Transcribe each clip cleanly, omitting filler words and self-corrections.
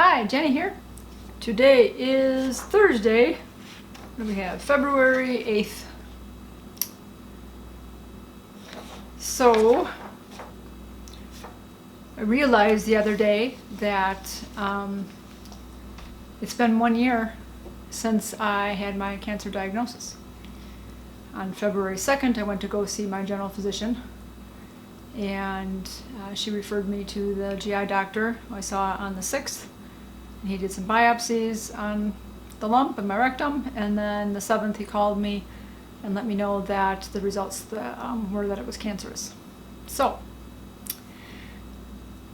Hi, Jenny here. Today is Thursday. What do we have? February 8th. So, I realized the other day that it's been 1 year since I had my cancer diagnosis. On February 2nd, I went to go see my general physician, and she referred me to the GI doctor who I saw on the 6th. He did some biopsies on the lump in my rectum, and then the 7th he called me and let me know that the results were that it was cancerous. So,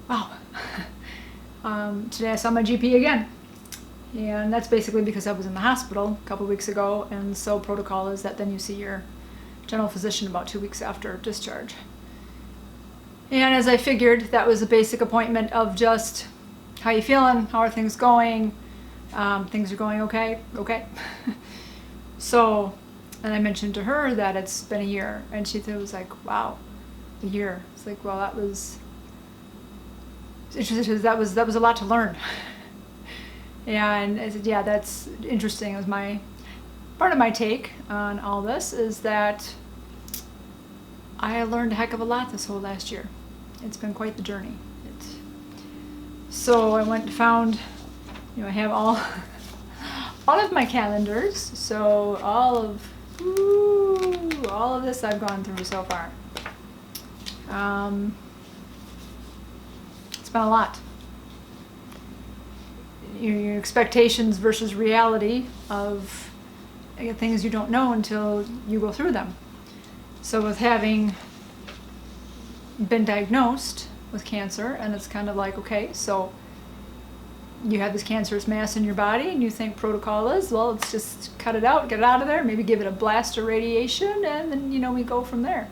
wow. Today I saw my GP again, and that's basically because I was in the hospital a couple weeks ago, and so protocol is that then you see your general physician about 2 weeks after discharge. And as I figured, that was a basic appointment of just, how you feeling? How are things going? Things are going okay? Okay. So, and I mentioned to her that it's been a year, and she was like, wow, a year. It's like, well, that was interesting. That was a lot to learn. And I said, yeah, that's interesting. It was part of my take on all this is that I learned a heck of a lot this whole last year. It's been quite the journey. So I went and found, I have all of my calendars. So all of this I've gone through so far. It's been a lot. Your expectations versus reality of things you don't know until you go through them. So with having been diagnosed with cancer, and it's kind of like, okay, so you have this cancerous mass in your body, and you think protocol is, well, let's just cut it out, get it out of there, maybe give it a blast of radiation, and then, we go from there.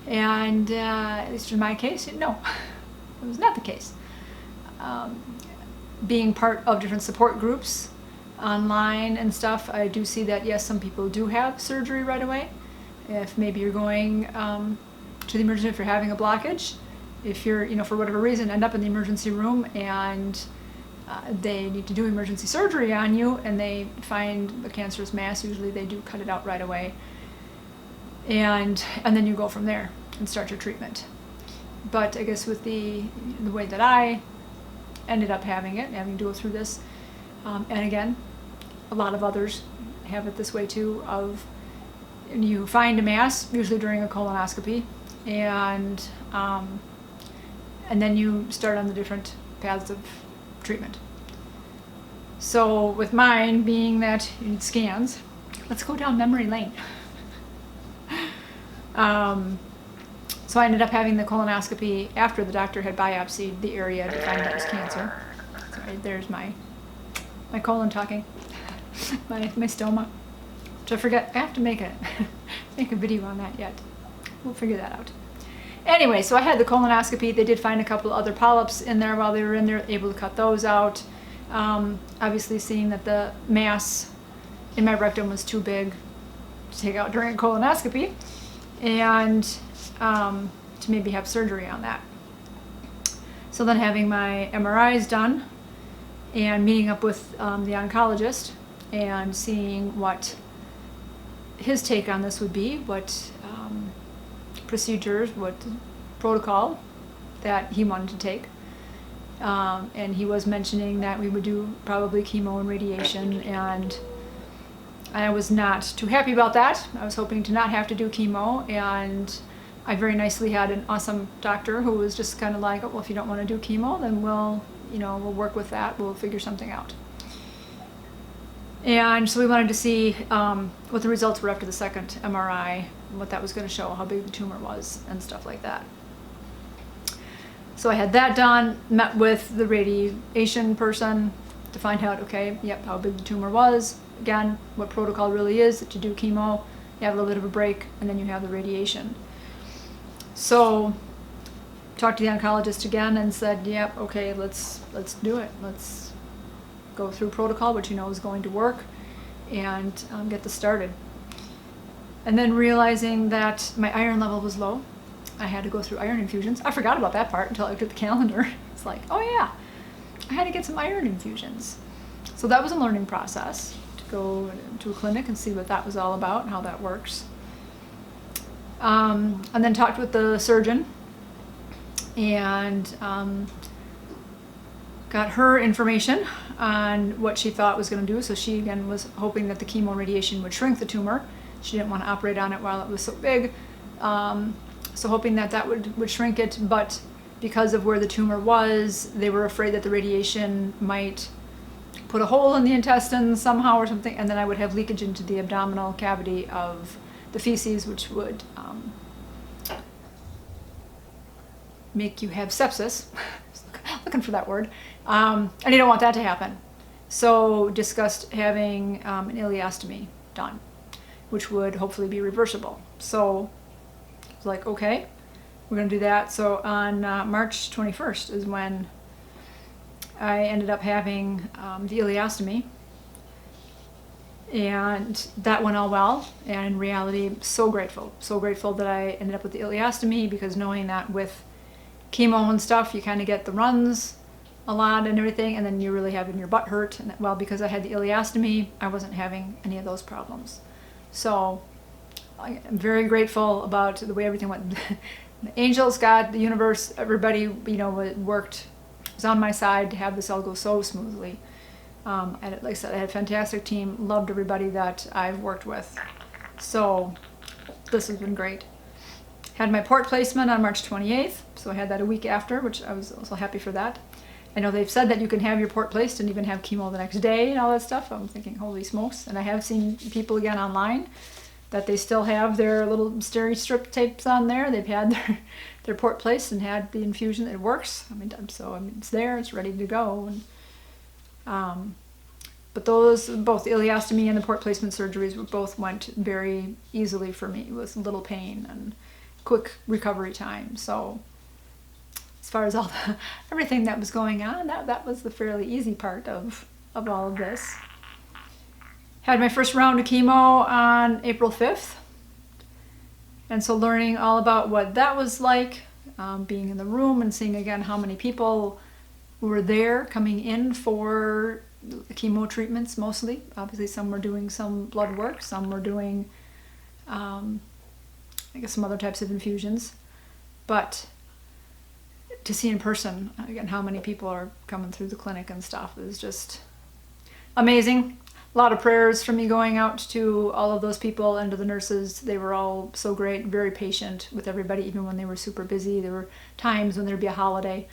And at least in my case, no, it was not the case. Being part of different support groups online and stuff, I do see that, yes, some people do have surgery right away. If maybe you're going to the emergency if you're having a blockage, if you're, for whatever reason, end up in the emergency room and they need to do emergency surgery on you and they find a cancerous mass, usually they do cut it out right away. And then you go from there and start your treatment. But I guess with the way that I ended up having to go through this, and again, a lot of others have it this way too, you find a mass, usually during a colonoscopy, and then you start on the different paths of treatment. So with mine being that you need scans, let's go down memory lane. So I ended up having the colonoscopy after the doctor had biopsied the area to find out it was cancer. Sorry, there's my colon talking, my stoma. Which I forget, I have to make a video on that yet. We'll figure that out. Anyway, so I had the colonoscopy. They did find a couple other polyps in there while they were in there, able to cut those out. Obviously seeing that the mass in my rectum was too big to take out during a colonoscopy, and to maybe have surgery on that. So then having my MRIs done and meeting up with the oncologist and seeing what his take on this would be, what procedures, what protocol that he wanted to take. And he was mentioning that we would do probably chemo and radiation, and I was not too happy about that. I was hoping to not have to do chemo, and I very nicely had an awesome doctor who was just kind of like, oh, well, if you don't want to do chemo, then we'll work with that. We'll figure something out. And so we wanted to see what the results were after the second MRI, and what that was going to show, how big the tumor was, and stuff like that. So I had that done, met with the radiation person to find out, okay, yep, how big the tumor was. Again, what protocol really is, that you do chemo, you have a little bit of a break, and then you have the radiation. So talked to the oncologist again and said, yep, okay, let's do it. Let's go through protocol, which is going to work, and get this started. And then realizing that my iron level was low, I had to go through iron infusions. I forgot about that part until I looked at the calendar. It's like, oh yeah, I had to get some iron infusions. So that was a learning process, to go to a clinic and see what that was all about and how that works. And then talked with the surgeon and got her information on what she thought was going to do. So she, again, was hoping that the chemo radiation would shrink the tumor. She didn't want to operate on it while it was so big. So hoping that that would shrink it, but because of where the tumor was, they were afraid that the radiation might put a hole in the intestines somehow or something, and then I would have leakage into the abdominal cavity of the feces, which would make you have sepsis. Looking for that word. And you don't want that to happen. So discussed having an ileostomy done, which would hopefully be reversible. So I was like, okay, we're going to do that. So on March 21st is when I ended up having the ileostomy. And that went all well. And in reality, so grateful that I ended up with the ileostomy, because knowing that with chemo and stuff, you kind of get the runs a lot and everything, and then you're really having your butt hurt. And well, because I had the ileostomy, I wasn't having any of those problems. So I'm very grateful about the way everything went. The angels, God, the universe, everybody, was on my side to have this all go so smoothly. And like I said, I had a fantastic team, loved everybody that I've worked with. So this has been great. Had my port placement on March 28th, so I had that a week after, which I was also happy for that. I know they've said that you can have your port placed and even have chemo the next day and all that stuff. I'm thinking, holy smokes. And I have seen people again online that they still have their little steri strip tapes on there. They've had their port placed and had the infusion. It works. It's there, it's ready to go. And, but those, both the ileostomy and the port placement surgeries, both went very easily for me with little pain and quick recovery time. So as far as everything that was going on, that was the fairly easy part of all of this. Had my first round of chemo on April 5th. And so learning all about what that was like, being in the room and seeing again how many people were there coming in for the chemo treatments mostly. Obviously some were doing some blood work, some were doing I guess some other types of infusions, but to see in person, again, how many people are coming through the clinic and stuff is just amazing. A lot of prayers from me going out to all of those people and to the nurses. They were all so great, very patient with everybody, even when they were super busy. There were times when there'd be a holiday,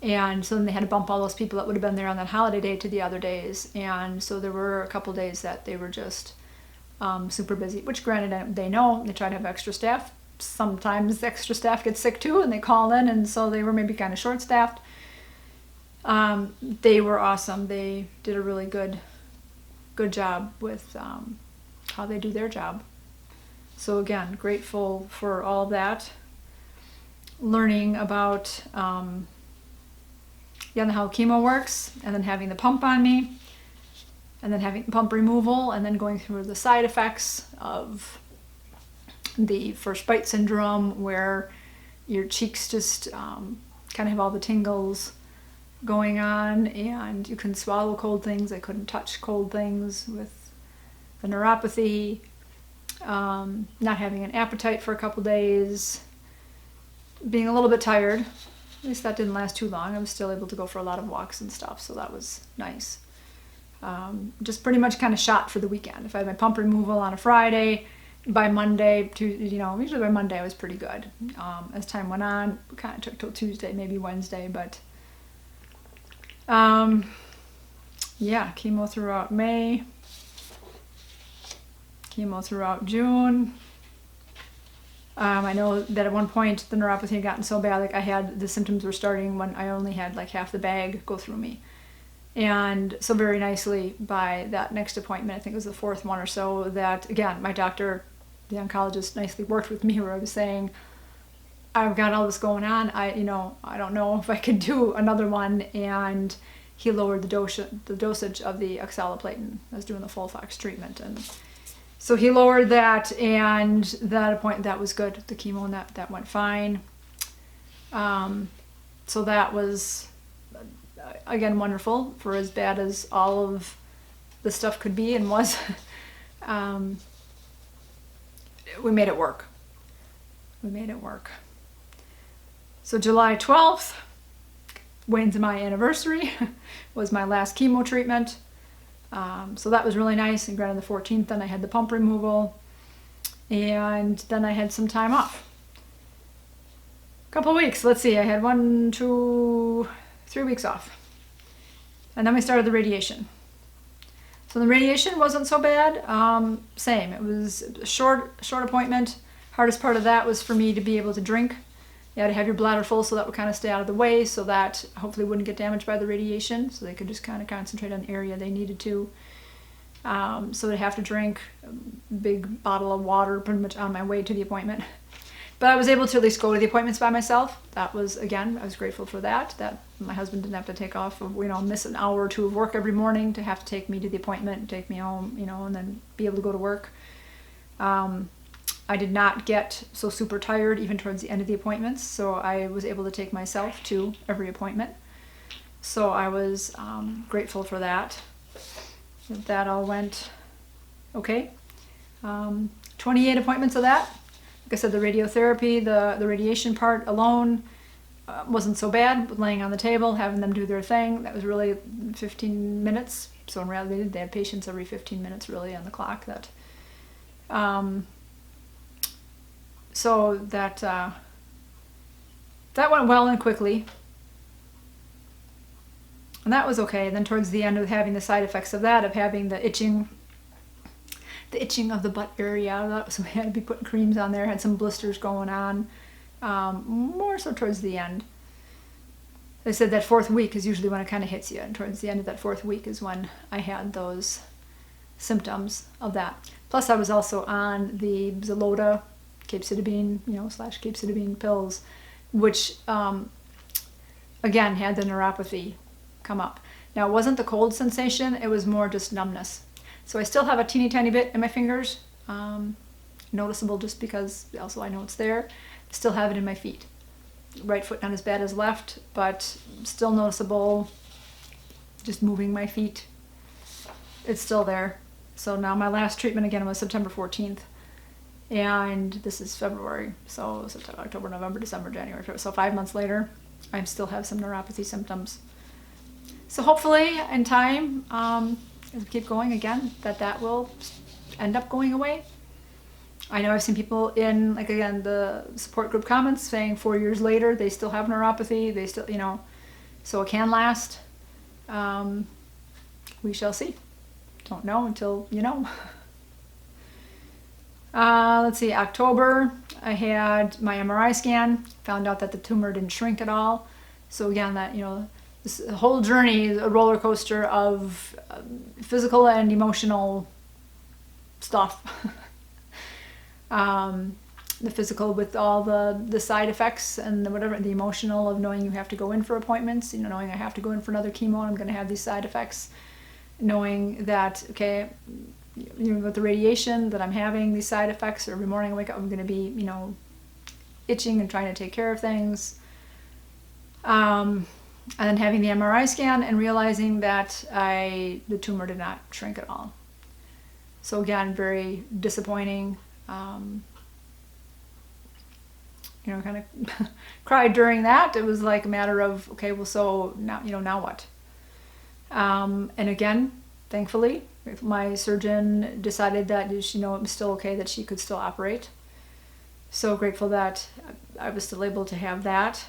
and so then they had to bump all those people that would have been there on that holiday day to the other days. And so there were a couple days that they were just super busy, which granted they know, they try to have extra staff. Sometimes the extra staff gets sick too and they call in, and so they were maybe kind of short staffed. They were awesome. They did a really good job with how they do their job. So again, grateful for all of that. Learning about how chemo works, and then having the pump on me, and then having pump removal, and then going through the side effects of the first bite syndrome, where your cheeks just kind of have all the tingles going on, and you can swallow cold things. I couldn't touch cold things with the neuropathy, not having an appetite for a couple days, being a little bit tired. At least that didn't last too long. I was still able to go for a lot of walks and stuff, so that was nice. Just pretty much kind of shot for the weekend. If I had my pump removal on a Friday, by Monday, usually by Monday I was pretty good. As time went on, it kind of took till Tuesday, maybe Wednesday, but chemo throughout May, chemo throughout June. I know that at one point the neuropathy had gotten so bad, the symptoms were starting when I only had like half the bag go through me. And so very nicely by that next appointment, I think it was the fourth one or so, that again, my doctor, the oncologist, nicely worked with me, where I was saying, I've got all this going on. I don't know if I could do another one. And he lowered the dosage of the oxaliplatin. I was doing the Folfox treatment, and so he lowered that, and that was good. The chemo and that went fine. So that was again, wonderful for as bad as all of the stuff could be and was. We made it work. We made it work. So July 12th, Wayne's and my anniversary, was my last chemo treatment. So that was really nice. And granted, the 14th, then I had the pump removal. And then I had some time off. A couple weeks. Let's see. I had 1, 2, 3 weeks off. And then we started the radiation. So the radiation wasn't so bad. Same. It was a short appointment. Hardest part of that was for me to be able to drink. You had to have your bladder full so that would kind of stay out of the way, so that hopefully wouldn't get damaged by the radiation, so they could just kind of concentrate on the area they needed to. So they'd have to drink a big bottle of water pretty much on my way to the appointment. But I was able to at least go to the appointments by myself. That was, again, I was grateful for that my husband didn't have to take off, miss an hour or two of work every morning to have to take me to the appointment and take me home, and then be able to go to work. I did not get so super tired even towards the end of the appointments, so I was able to take myself to every appointment. So I was grateful for that. That all went okay. 28 appointments of that. Like I said, the radiotherapy, the radiation part alone wasn't so bad, with laying on the table, having them do their thing. That was really 15 minutes. So in reality, they had patients every 15 minutes really on the clock. So that went well and quickly. And that was okay. Then towards the end of having the side effects of that, of having the itching of the butt area, so we had to be putting creams on there, had some blisters going on, more so towards the end. They said that 4th week is usually when it kind of hits you, and towards the end of that 4th week is when I had those symptoms of that. Plus I was also on the Xylota, capecitabine, /capecitabine pills, which again had the neuropathy come up. Now it wasn't the cold sensation, it was more just numbness. So I still have a teeny tiny bit in my fingers, noticeable just because also I know it's there. Still have it in my feet. Right foot not as bad as left, but still noticeable, just moving my feet. It's still there. So now my last treatment again was September 14th. And this is February, so September, October, November, December, January, February. So 5 months later, I still have some neuropathy symptoms. So hopefully in time, as we keep going again, that will end up going away. I know I've seen people in, the support group comments saying 4 years later, they still have neuropathy, they still, so it can last. We shall see. Don't know until you know. Let's see, October, I had my MRI scan, found out that the tumor didn't shrink at all. So again, this whole journey is a roller coaster of physical and emotional stuff. The physical with all the side effects and the emotional of knowing you have to go in for appointments, knowing I have to go in for another chemo and I'm going to have these side effects, knowing that, okay, with the radiation that I'm having these side effects, or every morning I wake up I'm going to be, itching and trying to take care of things. And then having the MRI scan and realizing that the tumor did not shrink at all. So again, very disappointing. Kind of cried during that. It was like a matter of, okay, well, so now, now what? And again, thankfully, my surgeon decided that, it was still okay, that she could still operate. So grateful that I was still able to have that.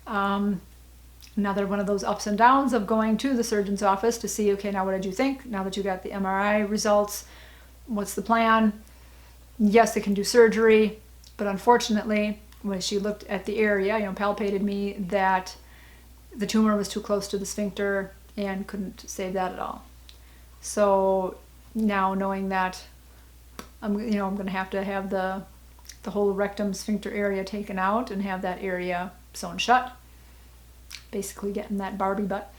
Another one of those ups and downs of going to the surgeon's office to see, okay, now what did you think? Now that you got the MRI results, what's the plan? Yes, they can do surgery, but unfortunately, when she looked at the area, palpated me, that the tumor was too close to the sphincter and couldn't save that at all. So now knowing that I'm going to have the whole rectum sphincter area taken out and have that area sewn shut, basically getting that Barbie butt.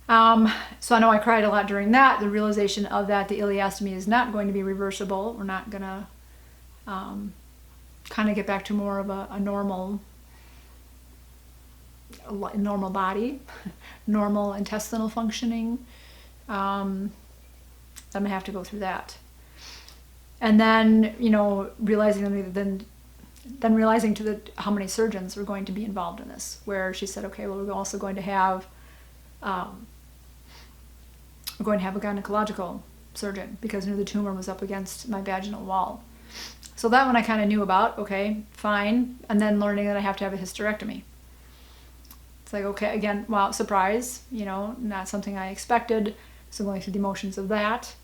So I know I cried a lot during that, the realization of that the ileostomy is not going to be reversible. We're not going to kind of get back to more of a normal normal body, normal intestinal functioning. I'm gonna have to go through that. And then, realizing how many surgeons were going to be involved in this, where she said, okay, well, we're also going to have a gynecological surgeon because the tumor was up against my vaginal wall. So that one I kind of knew about, okay, fine. And then learning that I have to have a hysterectomy. It's like, okay, again, wow, surprise, not something I expected. So going through the emotions of that,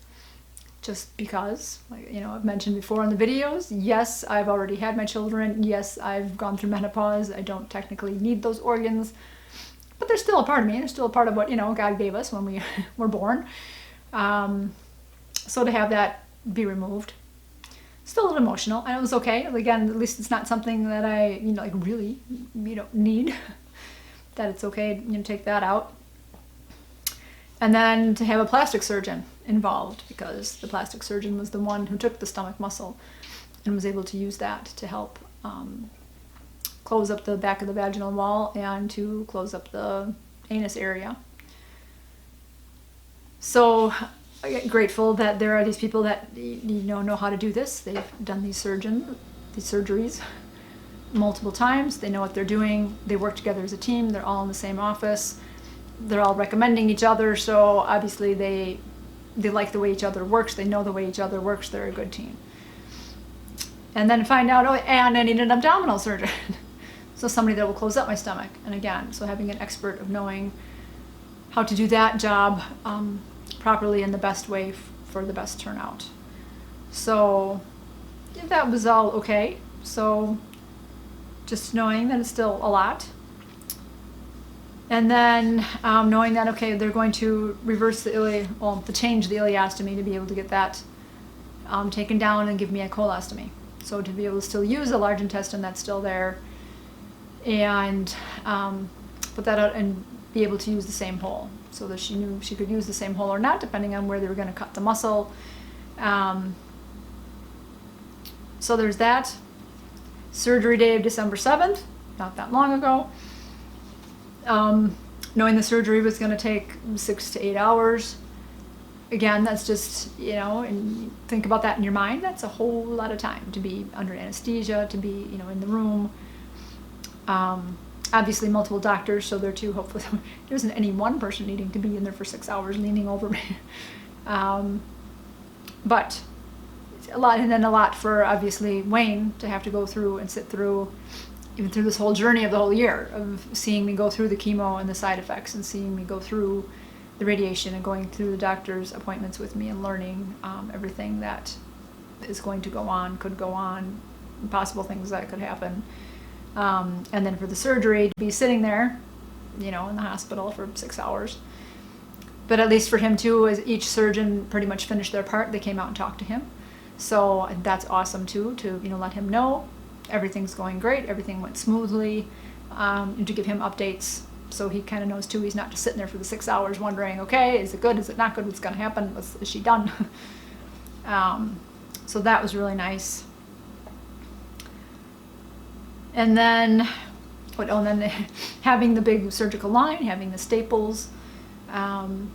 just because, I've mentioned before in the videos, yes, I've already had my children. Yes, I've gone through menopause. I don't technically need those organs, but they're still a part of me. They're still a part of what, God gave us when we were born. So to have that be removed, still a little emotional, and it was okay. Again, at least it's not something that I, really, need. That it's okay, take that out. And then to have a plastic surgeon involved, because the plastic surgeon was the one who took the stomach muscle and was able to use that to help close up the back of the vaginal wall and to close up the anus area. So I get grateful that there are these people that know how to do this. They've done these surgeries multiple times. They know what they're doing. They work together as a team. They're all in the same office. They're all recommending each other. So obviously they like the way each other works. They know the way each other works. They're a good team. And then find out, and I need an abdominal surgeon. So somebody that will close up my stomach. And again, so having an expert of knowing how to do that job properly in the best way for the best turnout. So that was all okay. So just knowing that it's still a lot. And then knowing that, okay, they're going to reverse to change the ileostomy to be able to get that taken down and give me a colostomy. So to be able to still use the large intestine that's still there and put that out and be able to use the same hole. So that she knew she could use the same hole or not, depending on where they were going to cut the muscle. So there's that. Surgery day of December 7th, not that long ago. Knowing the surgery was going to take 6 to 8 hours. Again, that's just, and think about that in your mind. That's a whole lot of time to be under anesthesia, to be, in the room. Obviously multiple doctors, so there too, hopefully there isn't any one person needing to be in there for 6 hours leaning over me. But a lot, and then a lot for obviously Wayne to have to go through and sit through, even through this whole journey of the whole year of seeing me go through the chemo and the side effects and seeing me go through the radiation and going through the doctor's appointments with me and learning everything that is going to go on, could go on, possible things that could happen. And then for the surgery to be sitting there, in the hospital for 6 hours. But at least for him too, as each surgeon pretty much finished their part, they came out and talked to him. So that's awesome too, to let him know everything's going great, everything went smoothly, and to give him updates so he kind of knows too. He's not just sitting there for the 6 hours wondering, okay, is it good, is it not good, what's going to happen, is she done? So that was really nice. And then, having the big surgical line, having the staples, learn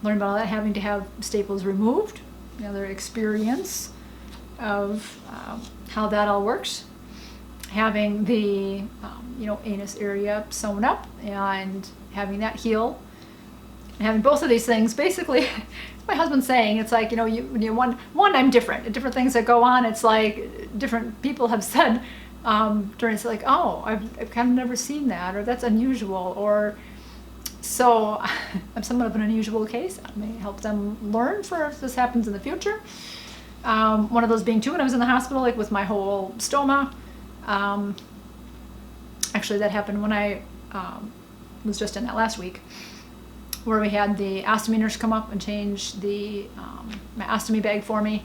about all that, having to have staples removed, another experience of how that all works. Having the, anus area sewn up and having that heal. And having both of these things, basically, my husband's saying, it's like, one, I'm different. Different things that go on, it's like different people have said, during it's like, oh, I've kind of never seen that, or that's unusual, or so I'm somewhat of an unusual case. I may help them learn for if this happens in the future. One of those being too, when I was in the hospital, like with my whole stoma. Actually, that happened when I was just in that last week, where we had the ostomy nurse come up and change the my ostomy bag for me.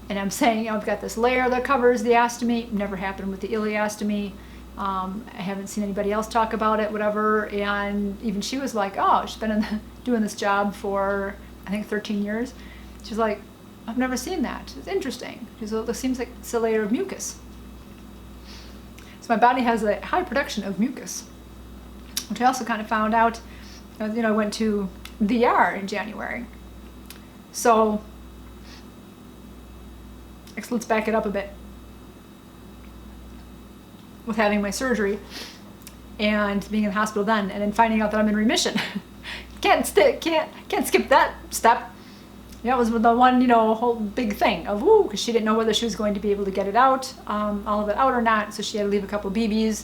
And I'm saying, I've got this layer that covers the ostomy. Never happened with the ileostomy. I haven't seen anybody else talk about it, whatever. And even she was like, oh, she's been doing this job for, I think, 13 years. She's like, I've never seen that. It's interesting. She's like, it seems like it's a layer of mucus. So my body has a high production of mucus. which I also kind of found out, I went to the ER in January. So, let's back it up a bit. With having my surgery and being in the hospital then, and then finding out that I'm in remission. Can't skip that step. It was the one, whole big thing of because she didn't know whether she was going to be able to get it out, all of it out or not. So she had to leave a couple BBs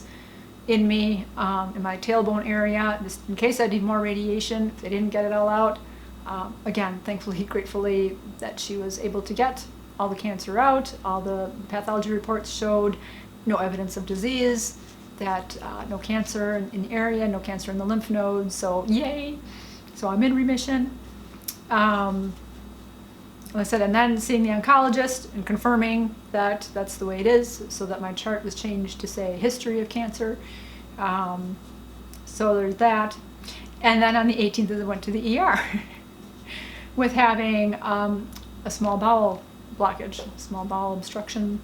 in me, in my tailbone area, just in case I need more radiation. If they didn't get it all out, again, thankfully, gratefully that she was able to get all the cancer out. All the pathology reports showed no evidence of disease, that no cancer in the area, no cancer in the lymph nodes. So yay! So I'm in remission. Like I said, and then seeing the oncologist and confirming that that's the way it is, so that my chart was changed to say history of cancer. So there's that. And then on the 18th, I went to the ER with having a small bowel blockage, small bowel obstruction,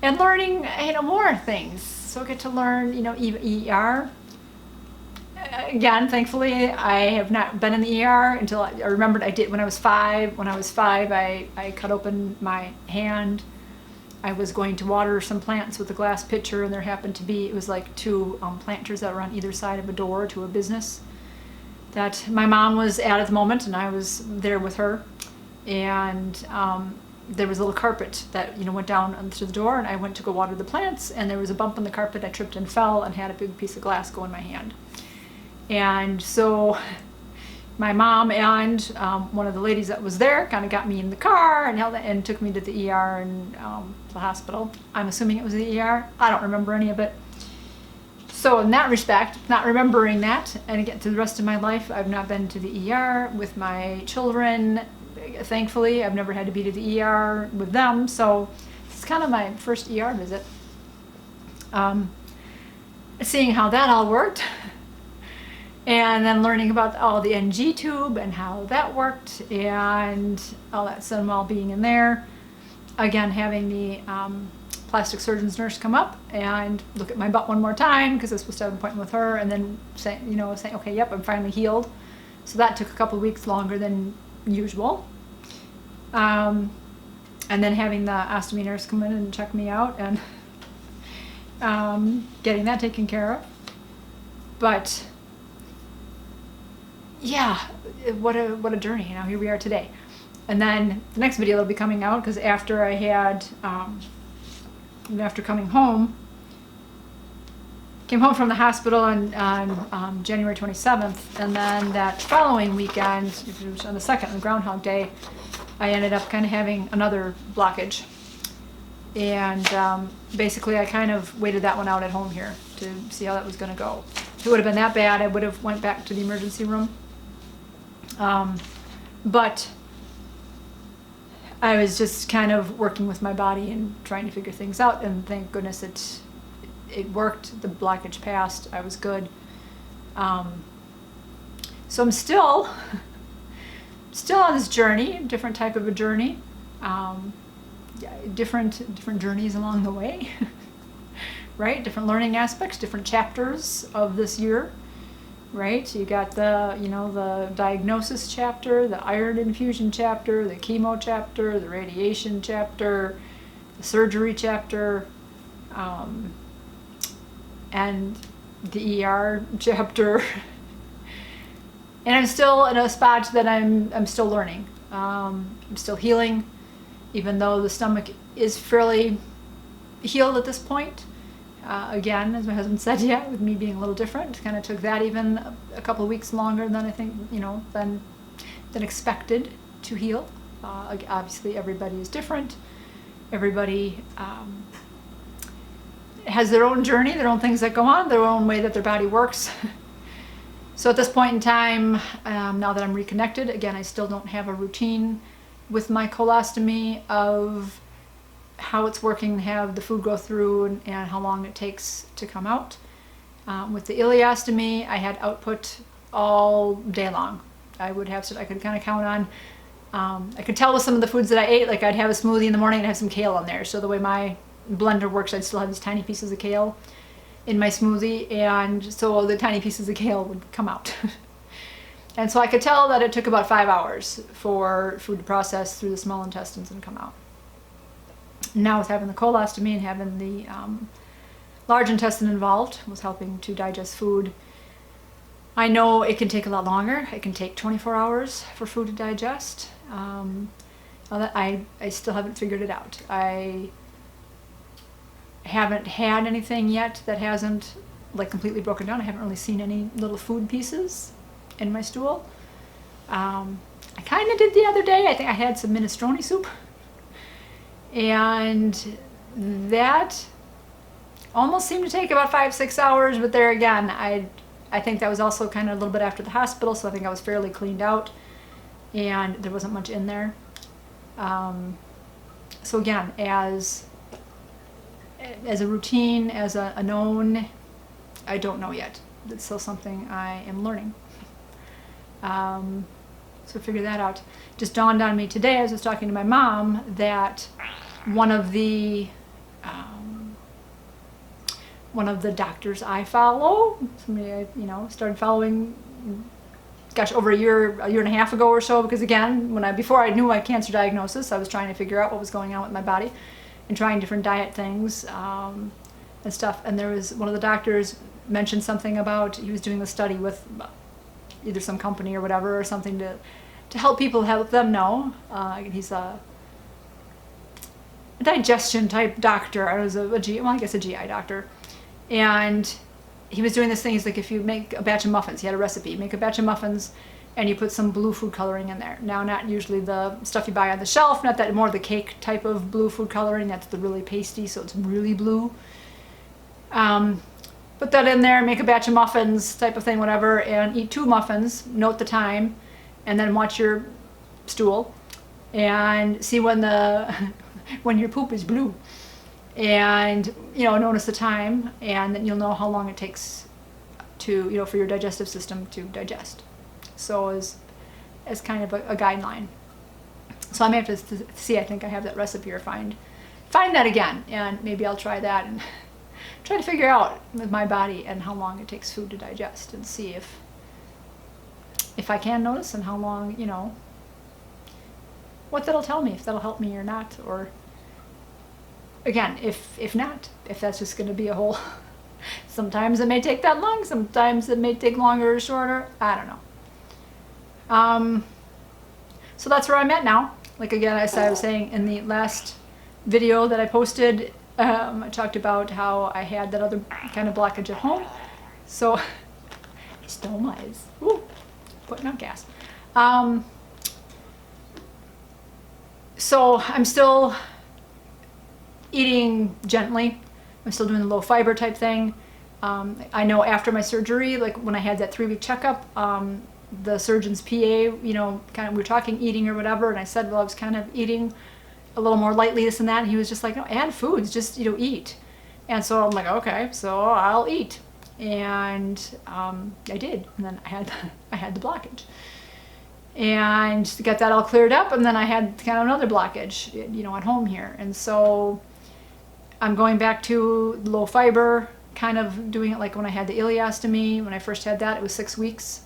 and learning, more things. So I get to learn, ER. Again, thankfully, I have not been in the ER until I remembered I did when I was 5. When I was 5, I cut open my hand. I was going to water some plants with a glass pitcher, and there happened to be, it was like 2 planters that were on either side of a door to a business that my mom was at the moment, and I was there with her. And there was a little carpet that went down to the door, and I went to go water the plants, and there was a bump in the carpet. I tripped and fell and had a big piece of glass go in my hand. And so my mom and one of the ladies that was there kind of got me in the car and took me to the ER and the hospital. I'm assuming it was the ER. I don't remember any of it. So in that respect, not remembering that, and again, through the rest of my life, I've not been to the ER with my children. Thankfully, I've never had to be to the ER with them. So it's kind of my first ER visit. Seeing how that all worked. And then learning about all the NG tube and how that worked and all that sudden while being in there. Again, having the plastic surgeon's nurse come up and look at my butt one more time because I was supposed to have an appointment with her, and then saying, okay, yep, I'm finally healed. So that took a couple of weeks longer than usual. And then having the ostomy nurse come in and check me out and getting that taken care of. But yeah, what a journey. Here we are today. And then the next video will be coming out because after I had, after coming home, came home from the hospital on January 27th, and then that following weekend, it was on the 2nd, on Groundhog Day, I ended up kind of having another blockage. And basically I kind of waited that one out at home here to see how that was going to go. If it would have been that bad, I would have went back to the emergency room. But I was just kind of working with my body and trying to figure things out, and thank goodness it worked. The blockage passed. I was good. So I'm still on this journey, different type of a journey, different journeys along the way, right? Different learning aspects, different chapters of this year. Right, you got the diagnosis chapter, the iron infusion chapter, the chemo chapter, the radiation chapter, the surgery chapter, and the ER chapter. And I'm still in a spot that I'm still learning. I'm still healing, even though the stomach is fairly healed at this point. Again, as my husband said, with me being a little different, kind of took that even a couple of weeks longer than I think, than expected to heal. Obviously, everybody is different. Everybody has their own journey, their own things that go on, their own way that their body works. So at this point in time, now that I'm reconnected, again, I still don't have a routine with my colostomy of how it's working, have the food go through, and how long it takes to come out. With the ileostomy, I had output all day long. I could kind of count on, I could tell with some of the foods that I ate, like I'd have a smoothie in the morning and have some kale in there. So the way my blender works, I'd still have these tiny pieces of kale. in my smoothie, and so the tiny pieces of kale would come out. And so I could tell that it took about 5 hours for food to process through the small intestines and come out. Now with having the colostomy and having the large intestine involved, was helping to digest food. I know it can take a lot longer. It can take 24 hours for food to digest. I still haven't figured it out. I haven't had anything yet that hasn't like completely broken down. I haven't really seen any little food pieces in my stool. I kind of did the other day. I think I had some minestrone soup, and that almost seemed to take about 5-6 hours, but there again, I think that was also kind of a little bit after the hospital, so I think I was fairly cleaned out and there wasn't much in there. So again, as a routine, as a known, I don't know yet. It's still something I am learning. So figure that out. Just dawned on me today, as I was talking to my mom, that one of the doctors I follow, somebody I started following, gosh, over a year and a half ago or so, because again, before I knew my cancer diagnosis, I was trying to figure out what was going on with my body and trying different diet things and stuff. And there was one of the doctors mentioned something about he was doing a study with either some company or whatever or something to help them know. He's a digestion type doctor. I was a GI doctor. And he was doing this thing. He's like, if you make a batch of muffins, he had a recipe, make a batch of muffins and you put some blue food coloring in there. Now, not usually the stuff you buy on the shelf, not that, more the cake type of blue food coloring. That's the really pasty, so it's really blue. Put that in there, make a batch of muffins type of thing, whatever, and eat 2 muffins, note the time, and then watch your stool and see when when your poop is blue. And notice the time, and then you'll know how long it takes to for your digestive system to digest. So as kind of a guideline. So I may have to see, I think I have that recipe, or find that again, and maybe I'll try that and try to figure out with my body and how long it takes food to digest, and see if I can notice, and how long, what that'll tell me, if that'll help me or not, or again, if not, if that's just going to be a whole, sometimes it may take that long, sometimes it may take longer or shorter, I don't know. So that's where I'm at now. Like again, as I was saying in the last video that I posted, I talked about how I had that other kind of blockage at home. So, stoma is putting out gas. So I'm still eating gently. I'm still doing the low fiber type thing. I know after my surgery, like when I had that 3-week checkup, the surgeon's PA, kind of, we were talking eating or whatever, and I said, well, I was kind of eating a little more lightly, this and that, and he was just like, no, add foods, just, eat. And so I'm like, okay, so I'll eat. And I did, and then I had the blockage. And got that all cleared up, and then I had kind of another blockage, at home here. And so I'm going back to low fiber, kind of doing it like when I had the ileostomy. When I first had that, it was 6 weeks.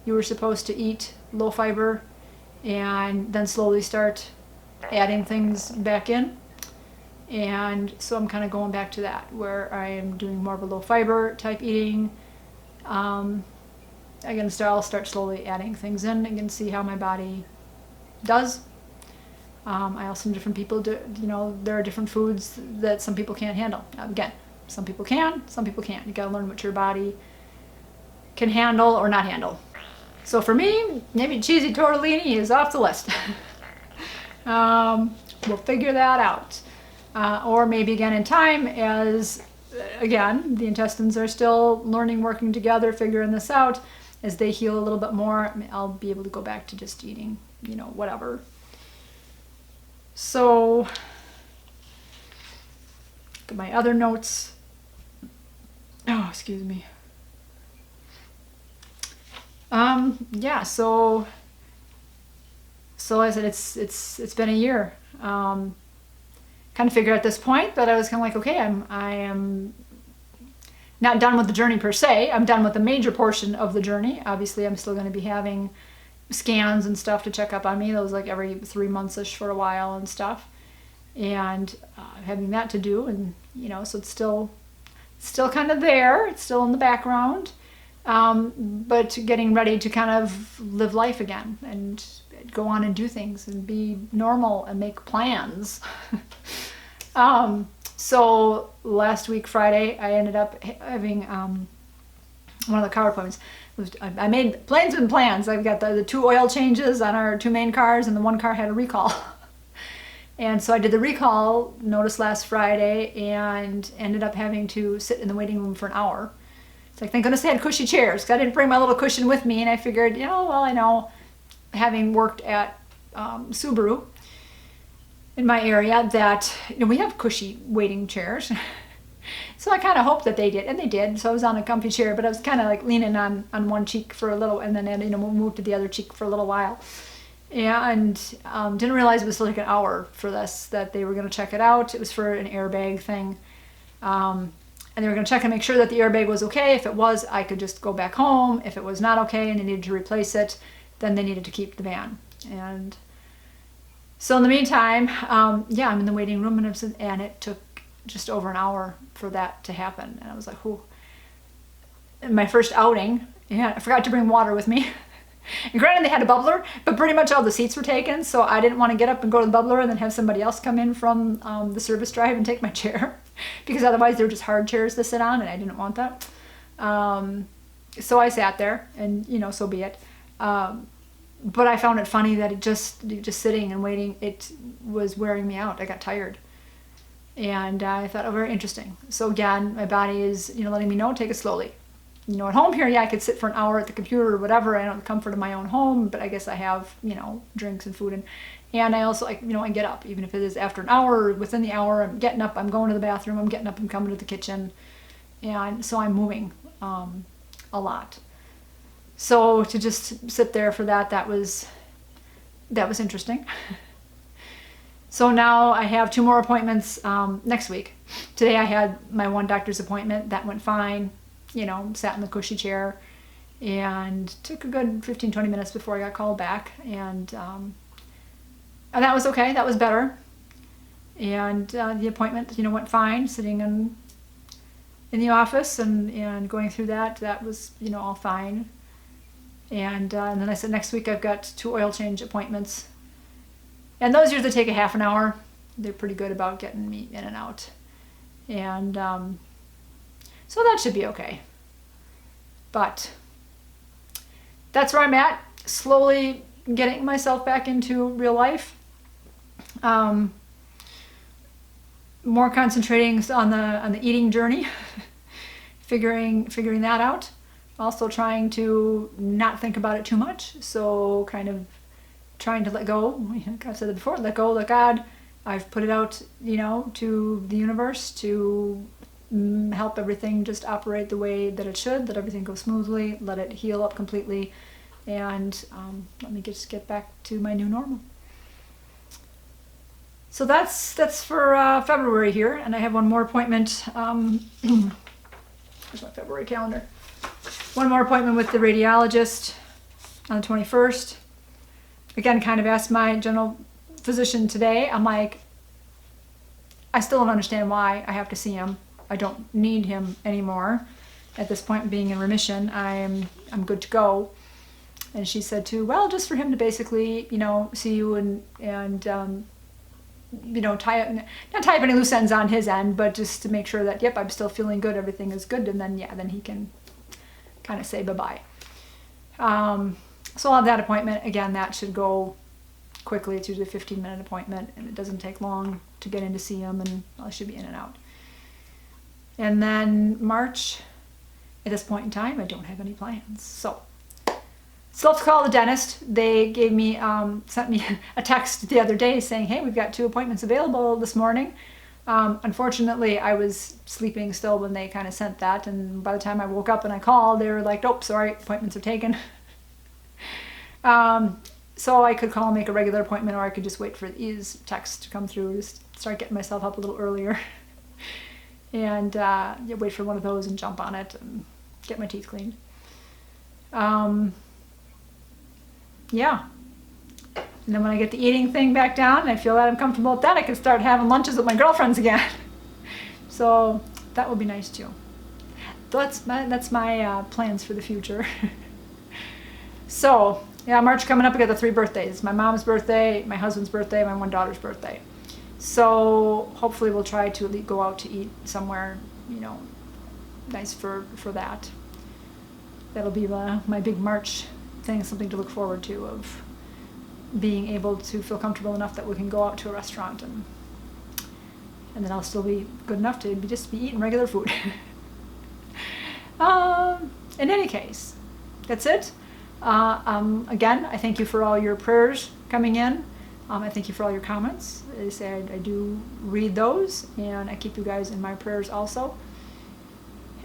You were supposed to eat low fiber and then slowly start adding things back in. And so I'm kind of going back to that, where I am doing more of a low fiber type eating. I'll start slowly adding things in and see how my body does. I also, some different people do, there are different foods that some people can't handle. Again, some people can, some people can't. You gotta learn what your body can handle or not handle. So for me, maybe cheesy tortellini is off the list. We'll figure that out. Or maybe again in time, as again, the intestines are still learning, working together, figuring this out. As they heal a little bit more, I'll be able to go back to just eating, whatever. So, look at my other notes. Oh, excuse me. Yeah, so I said it's been a year. Kind of figured at this point that I was kind of like, okay, not done with the journey per se. I'm done with the major portion of the journey. Obviously, I'm still going to be having scans and stuff to check up on me. Those like every 3 months-ish for a while and stuff. And having that to do, and so it's still kind of there. It's still in the background. But getting ready to kind of live life again and go on and do things and be normal and make plans. So last week, Friday, I ended up having one of the car appointments. I made plans and plans. I've got the 2 oil changes on our 2 main cars, and the 1 car had a recall. And so I did the recall notice last Friday and ended up having to sit in the waiting room for an hour. It's like, thank goodness I had cushy chairs, because I didn't bring my little cushion with me, and I figured, I know, having worked at Subaru in my area, that we have cushy waiting chairs. So I kind of hoped that they did, and they did. So I was on a comfy chair, but I was kind of like leaning on one cheek for a little, and then moved to the other cheek for a little while. And didn't realize it was like an hour for this, that they were going to check it out. It was for an airbag thing. And they were going to check and make sure that the airbag was okay. If it was, I could just go back home. If it was not okay and they needed to replace it, then they needed to keep the van. And so in the meantime, I'm in the waiting room, and it took just over an hour for that to happen. And I was like, whew. In my first outing, I forgot to bring water with me. And granted, they had a bubbler, but pretty much all the seats were taken, so I didn't want to get up and go to the bubbler and then have somebody else come in from the service drive and take my chair, because otherwise they were just hard chairs to sit on, and I didn't want that. So I sat there, and so be it. But I found it funny that it just sitting and waiting, it was wearing me out. I got tired. And I thought, very interesting. So again, my body is, letting me know, take it slowly. At home here, I could sit for an hour at the computer or whatever. I don't have the comfort of my own home, but I guess I have, drinks and food. And I also, I get up, even if it is after an hour or within the hour, I'm getting up, I'm going to the bathroom, I'm getting up, I'm coming to the kitchen. And so I'm moving a lot. So to just sit there for that was interesting. So now I have 2 more appointments next week. Today I had my 1 doctor's appointment. That went fine. Sat in the cushy chair, and took a good 15-20 minutes before I got called back. And that was okay. That was better. And the appointment, went fine. Sitting in the office and going through that was, all fine. And then I said next week I've got 2 oil change appointments. And those usually take a half an hour. They're pretty good about getting me in and out. And so that should be okay. But that's where I'm at. Slowly getting myself back into real life. More concentrating on the eating journey. figuring that out. Also trying to not think about it too much. So kind of trying to let go. Like I've said it before, let go, let God. I've put it out, to the universe to help everything just operate the way that it should, let everything go smoothly, let it heal up completely, and let me just get back to my new normal. So that's for February here, and I have 1 more appointment. Here's my February calendar. 1 more appointment with the radiologist on the 21st. Again, kind of asked my general physician today. I'm like, I still don't understand why I have to see him. I don't need him anymore. At this point, being in remission, I'm good to go. And she said too, well, just for him to basically, see you and not tie up any loose ends on his end, but just to make sure that, yep, I'm still feeling good, everything is good, and then he can kind of say bye-bye. So I'll have that appointment. Again, that should go quickly. It's usually a 15-minute appointment, and it doesn't take long to get in to see him, and I should be in and out. And then March, at this point in time, I don't have any plans. So still have to call the dentist. They gave me, sent me a text the other day saying, hey, we've got 2 appointments available this morning. Unfortunately, I was sleeping still when they kind of sent that, and by the time I woke up and I called, they were like, oh, sorry, appointments are taken. So I could call and make a regular appointment, or I could just wait for these texts to come through, just start getting myself up a little earlier. and wait for one of those and jump on it and get my teeth cleaned. Yeah. And then when I get the eating thing back down and I feel that I'm comfortable with that, I can start having lunches with my girlfriends again. So that will be nice too. That's my plans for the future. So yeah, March coming up, I got the 3 birthdays. My mom's birthday, my husband's birthday, my one daughter's birthday. So hopefully we'll try to go out to eat somewhere, you know, nice for that. That'll be my big March thing, something to look forward to, of being able to feel comfortable enough that we can go out to a restaurant, and then I'll still be good enough to just be eating regular food. In any case, that's it. Again, I thank you for all your prayers coming in. I thank you for all your comments. As I say, I do read those, and I keep you guys in my prayers also.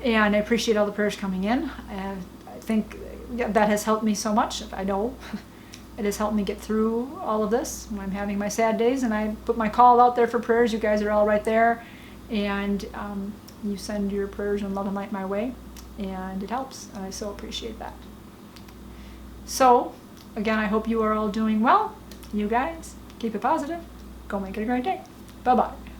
And I appreciate all the prayers coming in. I think that has helped me so much. I know it has helped me get through all of this when I'm having my sad days, and I put my call out there for prayers. You guys are all right there, and you send your prayers and love and light my way, and it helps, and I so appreciate that. So again, I hope you are all doing well. You guys keep it positive. Go make it a great day. Bye-bye.